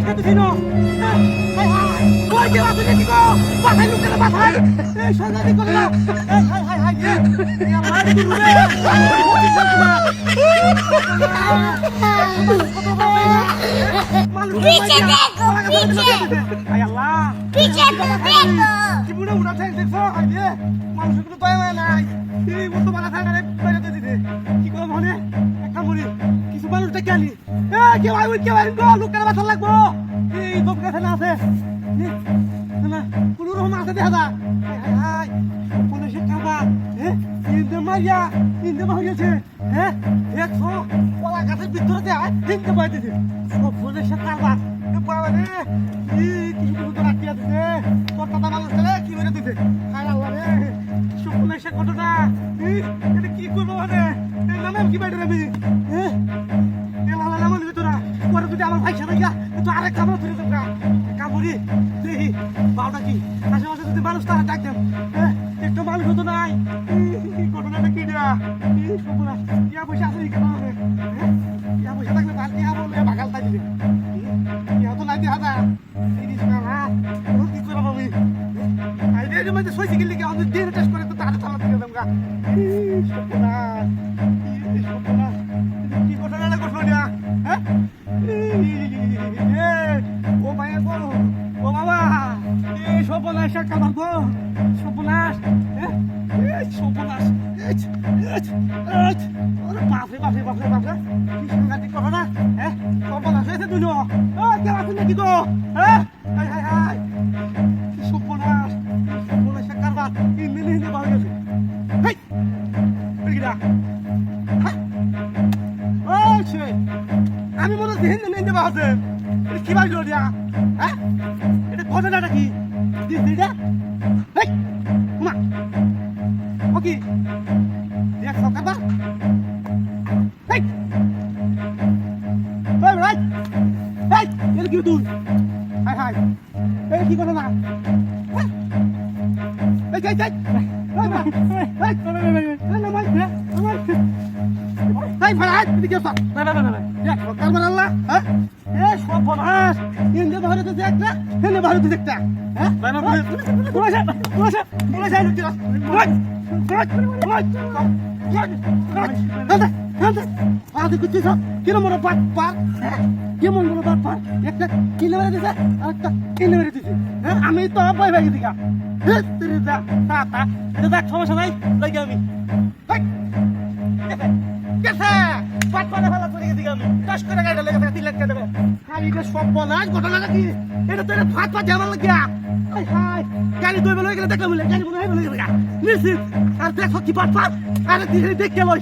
তো ছিল high high কই যে আছে নাকি গো বাসায় লুকে না বাসায় এই সজাদি করে না হাই হাই হাই এই আল্লাহ গুরু রে पीछे देखो पीछे হাই আল্লাহ पीछे देखो কি বুড়ো উড়া থেকে দেখো হাই রে মানুষ তো দয়া নাই এই মতো বালা থাকা রে বাইরে দিতে কি করব মনে একটা মুড়ি কিছু মানুষটা গেলি এ কে ভাই ওই কে ভাই গো লুকে না বাসা লাগবো এই দম কাছে না আছে না কোন রকম আছে দেখা দা হাই হাই পুলিশে কাবা ইন্দে মারিয়াছে হ্যাঁ দেখছো ওলা গাছের ভিতরে দেয় ইন্দে মারি দিছে সব পুলিশে কাবা বাবা রে কি তো রাখিয়া দিছে তোর কথা মানুষ রে কি করে দিছে হাই আল্লাহ রে সব পুলিশে ঘটনা এটা কি করবো মানে এই নামে কি বাইরে রে হ্যাঁ এলা লালা মনে তোরা পরে যদি আমার ভাই সাথে গিয়া তো আরেক কামড় ধরে দেবো কামড়ি দেখি বাউটা কি আশেপাশে যদি মানুষ তারা ডাক দেব হ্যাঁ একটু মানুষ হতো নাই ঘটনাটা কি দেয়া ইয়া পয়সা আছে কেন হবে ইয়া পয়সা থাকলে ভাল ইয়া বলে বাগাল তাই দিবে ইয়া তো নাই দেখা যায় এই দিস না কি করবো আমি আইডিয়া মধ্যে সইছি গেলে কি আমাদের দিন টেস্ট করে তো তাড়াতাড়ি চালাতে গেলাম গা কি ঘটনাটা ঘটলো না হ্যাঁ ও মায়া গো ও বাবা এই সর্বনাশ একটা মারবো সর্বনাশ সর্বনাশ বাপরে বাপরে বাপরে বাপরে কি সাংঘাতিক কথা না হ্যাঁ সর্বনাশ হয়েছে দুটো কেউ আছে নাকি গো হ্যাঁ হাই হাই হাই কি সর্বনাশ সর্বনাশ কারবার হিন্দে হিন্দে বাড়ি গেছে হেই আমি মনে হচ্ছে হিন্দে হিন্দে বাড়ছে কি বাড়ি দিয়া হ্যাঁ এটা ঘটনাটা কি দিদিটা হেই মা ও কি দেখ সরকার বা হেই ভাই ভাই হেই এটা কি তুই হাই হাই এই কি ঘটনা এই যাই যাই ভাই ভাই ভাই না ভাই ভাই ভাই তুই কি করছ না না না না দেখ সরকার মানে আল্লাহ হ্যাঁ এ সর্বনাশ ইন্দে বাহিরে তো একটা হেলে বাহিরে তো একটা হ্যাঁ না না আমি তো ভয় ভেঙে দিকা দেখ সমস্যা নাই দেখি আমি ঘটনাটা কি এটা তো ভাত ভাত যাবার লাগিয়া গাড়ি দই বেলা গেলে দেখলাম গাড়ি মনে হয় নিশ্চিত আর দেখো কি পাট পাট আরে দেখে লই